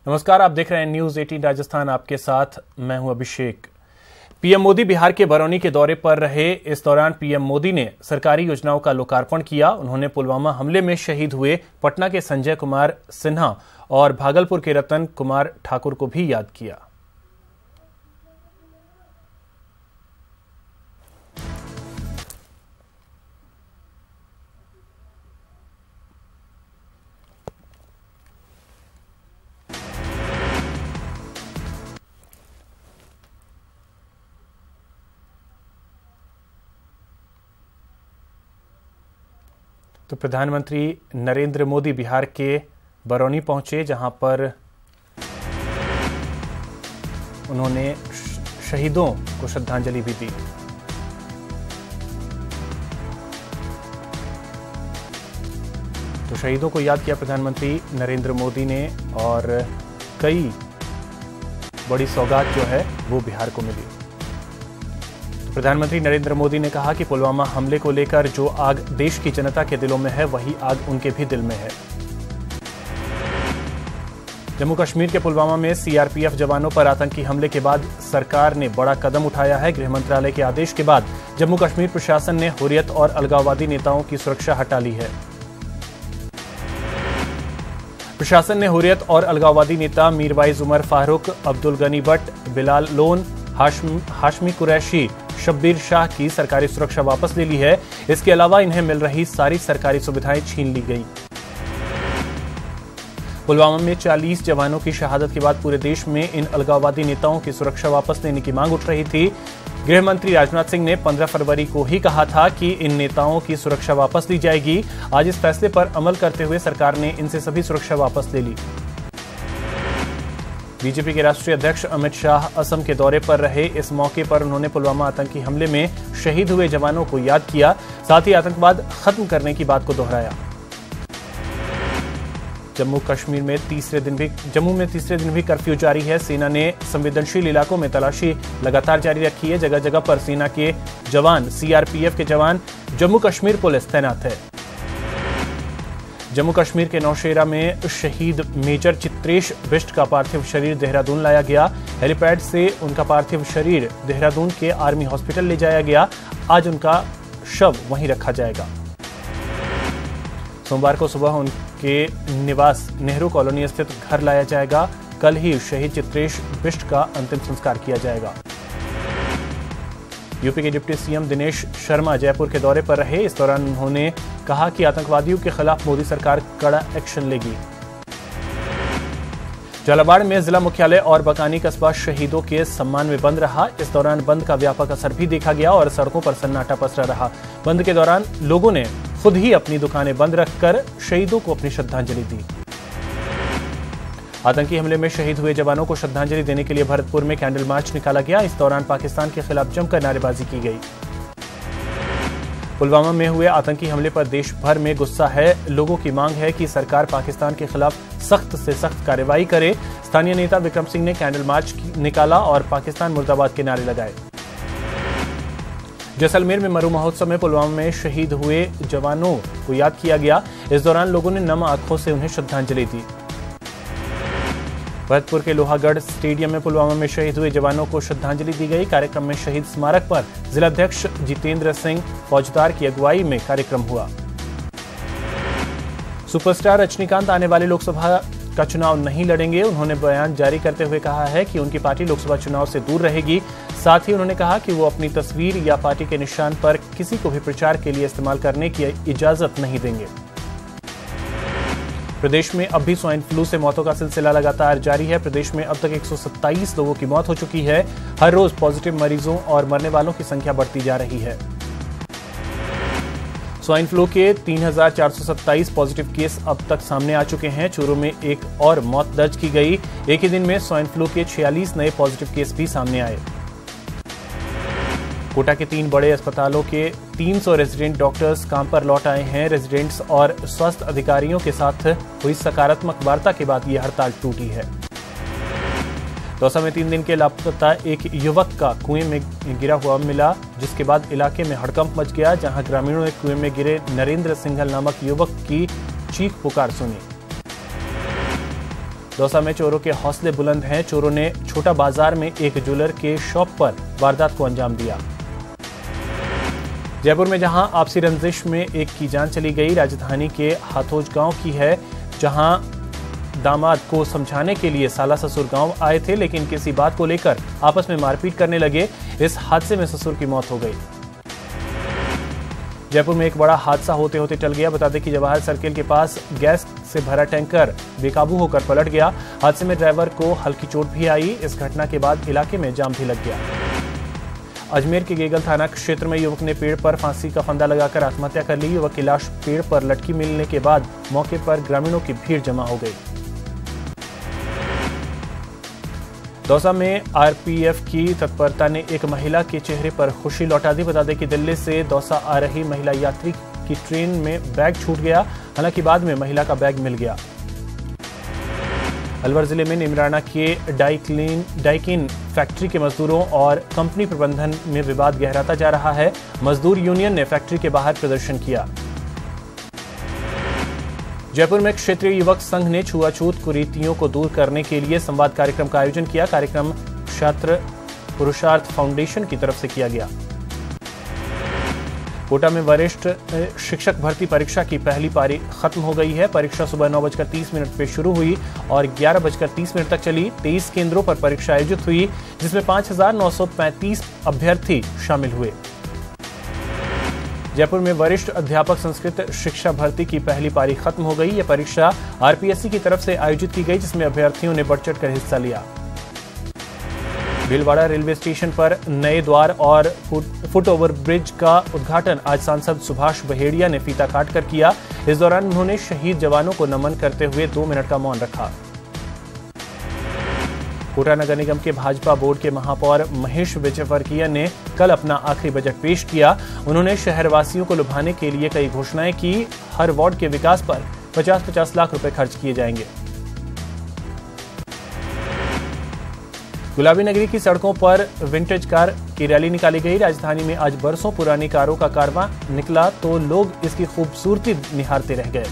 नमस्कार, आप देख रहे हैं न्यूज 18 राजस्थान। आपके साथ मैं हूं अभिषेक। पीएम मोदी बिहार के बरौनी के दौरे पर रहे। इस दौरान पीएम मोदी ने सरकारी योजनाओं का लोकार्पण किया। उन्होंने पुलवामा हमले में शहीद हुए पटना के संजय कुमार सिन्हा और भागलपुर के रतन कुमार ठाकुर को भी याद किया। तो प्रधानमंत्री नरेंद्र मोदी बिहार के बरौनी पहुंचे, जहां पर उन्होंने शहीदों को श्रद्धांजलि भी दी। तो शहीदों को याद किया प्रधानमंत्री नरेंद्र मोदी ने और कई बड़ी सौगात जो है वो बिहार को मिली। प्रधानमंत्री नरेंद्र मोदी ने कहा कि पुलवामा हमले को लेकर जो आग देश की जनता के दिलों में है, वही आग उनके भी दिल में है। जम्मू कश्मीर के पुलवामा में सीआरपीएफ जवानों पर आतंकी हमले के बाद सरकार ने बड़ा कदम उठाया है। गृह मंत्रालय के आदेश के बाद जम्मू कश्मीर प्रशासन ने हुर्रियत और अलगाववादी नेताओं की सुरक्षा हटा ली है। प्रशासन ने हुर्रियत और अलगाववादी नेता मीरवाइज उमर फारूक, अब्दुल गनी भट्ट, बिलाल लोन, हाशमी कुरैशी, शब्बीर शाह की सरकारी सुरक्षा वापस ले ली है। इसके अलावा इन्हें मिल रही सारी सरकारी सुविधाएं छीन ली गई। पुलवामा में 40 जवानों की शहादत के बाद पूरे देश में इन अलगाववादी नेताओं की सुरक्षा वापस लेने की मांग उठ रही थी। गृह मंत्री राजनाथ सिंह ने 15 फरवरी को ही कहा था कि इन नेताओं की सुरक्षा वापस ली जाएगी। आज इस फैसले पर अमल करते हुए सरकार ने इनसे सभी सुरक्षा वापस ले ली। बीजेपी के राष्ट्रीय अध्यक्ष अमित शाह असम के दौरे पर रहे। इस मौके पर उन्होंने पुलवामा आतंकी हमले में शहीद हुए जवानों को याद किया, साथ ही आतंकवाद खत्म करने की बात को दोहराया। जम्मू में तीसरे दिन भी कर्फ्यू जारी है। सेना ने संवेदनशील इलाकों में तलाशी लगातार जारी रखी है। जगह जगह पर सेना के जवान, सीआरपीएफ के जवान, जम्मू कश्मीर पुलिस तैनात है। जम्मू कश्मीर के नौशेरा में शहीद मेजर चित्रेश बिष्ट का पार्थिव शरीर देहरादून लाया गया। हेलीपैड से उनका पार्थिव शरीर देहरादून के आर्मी हॉस्पिटल ले जाया गया। आज उनका शव वहीं रखा जाएगा। सोमवार को सुबह उनके निवास नेहरू कॉलोनी स्थित घर लाया जाएगा। कल ही शहीद चित्रेश बिष्ट का अंतिम संस्कार किया जाएगा। यूपी के डिप्टी सीएम दिनेश शर्मा जयपुर के दौरे पर रहे। इस दौरान उन्होंने कहा कि आतंकवादियों के खिलाफ मोदी सरकार कड़ा एक्शन लेगी। झालावाड़ में जिला मुख्यालय और बकानी कस्बा शहीदों के सम्मान में बंद रहा। इस दौरान बंद का व्यापक असर भी देखा गया और सड़कों पर सन्नाटा पसरा रहा। बंद के दौरान लोगों ने खुद ही अपनी दुकानें बंद रखकर शहीदों को अपनी श्रद्धांजलि दी। आतंकी हमले में शहीद हुए जवानों को श्रद्धांजलि देने के लिए भरतपुर में कैंडल मार्च निकाला गया। इस दौरान पाकिस्तान के खिलाफ जमकर नारेबाजी की गई। पुलवामा में हुए आतंकी हमले पर देश भर में गुस्सा है। लोगों की मांग है कि सरकार पाकिस्तान के खिलाफ सख्त से सख्त कार्रवाई करे। स्थानीय नेता विक्रम सिंह ने कैंडल मार्च निकाला और पाकिस्तान मुर्दाबाद के नारे लगाए। जैसलमेर में मरु महोत्सव में पुलवामा में शहीद हुए जवानों को याद किया गया। इस दौरान लोगों ने नम आंखों से उन्हें श्रद्धांजलि दी। भरतपुर के लोहागढ़ स्टेडियम में पुलवामा में शहीद हुए जवानों को श्रद्धांजलि दी गई। कार्यक्रम में शहीद स्मारक पर जिलाध्यक्ष जितेंद्र सिंह फौजदार की अगुवाई में कार्यक्रम हुआ। सुपरस्टार रजनीकांत आने वाले लोकसभा का चुनाव नहीं लड़ेंगे। उन्होंने बयान जारी करते हुए कहा है कि उनकी पार्टी लोकसभा चुनाव से दूर रहेगी। साथ ही उन्होंने कहा कि वो अपनी तस्वीर या पार्टी के निशान पर किसी को भी प्रचार के लिए इस्तेमाल करने की इजाजत नहीं देंगे। प्रदेश में अब भी स्वाइन फ्लू से मौतों का सिलसिला लगातार जारी है। प्रदेश में अब तक 127 लोगों की मौत हो चुकी है। हर रोज पॉजिटिव मरीजों और मरने वालों की संख्या बढ़ती जा रही है। स्वाइन फ्लू के 3,427 पॉजिटिव केस अब तक सामने आ चुके हैं। चूरू में एक और मौत दर्ज की गई। एक ही दिन में स्वाइन फ्लू के 46 नए पॉजिटिव केस भी सामने आए। कोटा के 3 बड़े अस्पतालों के 300 रेजिडेंट डॉक्टर्स काम पर लौट आए हैं। रेजिडेंट्स और स्वास्थ्य अधिकारियों के साथ हुई सकारात्मक वार्ता के बाद यह हड़ताल टूटी है। दौसा में 3 दिन के लापता एक युवक का कुएं में गिरा हुआ मिला, जिसके बाद इलाके में हड़कंप मच गया, जहां ग्रामीणों ने कुएं में गिरे नरेंद्र सिंघल नामक युवक की चीख पुकार सुनी। दौसा में चोरों के हौसले बुलंद हैं। चोरों ने छोटा बाजार में एक ज्वेलर के शॉप पर वारदात को अंजाम दिया। जयपुर में जहां आपसी रंजिश में एक की जान चली गई। राजधानी के हाथोज गांव की है, जहां दामाद को समझाने के लिए साला ससुर गांव आए थे, लेकिन किसी बात को लेकर आपस में मारपीट करने लगे। इस हादसे में ससुर की मौत हो गई। जयपुर में एक बड़ा हादसा होते होते टल गया। बता दें कि जवाहर सर्किल के पास गैस से भरा टैंकर बेकाबू होकर पलट गया। हादसे में ड्राइवर को हल्की चोट भी आई। इस घटना के बाद इलाके में जाम भी लग गया। अजमेर के गेगल थाना क्षेत्र में युवक ने पेड़ पर फांसी का फंदा लगाकर आत्महत्या कर ली। युवक की लाश पेड़ पर लटकी मिलने के बाद मौके पर ग्रामीणों की भीड़ जमा हो गई। दौसा में आरपीएफ की तत्परता ने एक महिला के चेहरे पर खुशी लौटा दी। बता दें कि दिल्ली से दौसा आ रही महिला यात्री की ट्रेन में बैग छूट गया। हालांकि बाद में महिला का बैग मिल गया। अलवर जिले में निमराना के डाइकिन फैक्ट्री के मजदूरों और कंपनी प्रबंधन में विवाद गहराता जा रहा है। मजदूर यूनियन ने फैक्ट्री के बाहर प्रदर्शन किया। जयपुर में क्षेत्रीय युवक संघ ने छुआछूत कुरीतियों को दूर करने के लिए संवाद कार्यक्रम का आयोजन किया। कार्यक्रम छात्र पुरुषार्थ फाउंडेशन की तरफ से किया गया। कोटा में वरिष्ठ शिक्षक भर्ती परीक्षा की पहली पारी खत्म हो गई है। परीक्षा सुबह 9:30 पे शुरू हुई और 11:30 तक चली। 23 केंद्रों पर परीक्षा आयोजित हुई, जिसमें 5,935 अभ्यर्थी शामिल हुए। जयपुर में वरिष्ठ अध्यापक संस्कृत शिक्षा भर्ती की पहली पारी खत्म हो गई। यह परीक्षा आरपीएससी की तरफ से आयोजित की गई, जिसमें अभ्यर्थियों ने बढ़-चढ़ कर हिस्सा लिया। भीलवाड़ा रेलवे स्टेशन पर नए द्वार और फुट ओवर ब्रिज का उद्घाटन आज सांसद सुभाष बहेड़िया ने फीता काटकर किया। इस दौरान उन्होंने शहीद जवानों को नमन करते हुए 2 मिनट का मौन रखा। कोटा नगर निगम के भाजपा बोर्ड के महापौर महेश विजयवर्गीय ने कल अपना आखिरी बजट पेश किया। उन्होंने शहरवासियों को लुभाने के लिए कई घोषणाएं की। हर वार्ड के विकास पर 50-50 लाख रुपए खर्च किए जाएंगे। गुलाबी नगरी की सड़कों पर विंटेज कार की रैली निकाली गई। राजधानी में आज बरसों पुरानी कारों का कारवां निकला तो लोग इसकी खूबसूरती निहारते रह गए।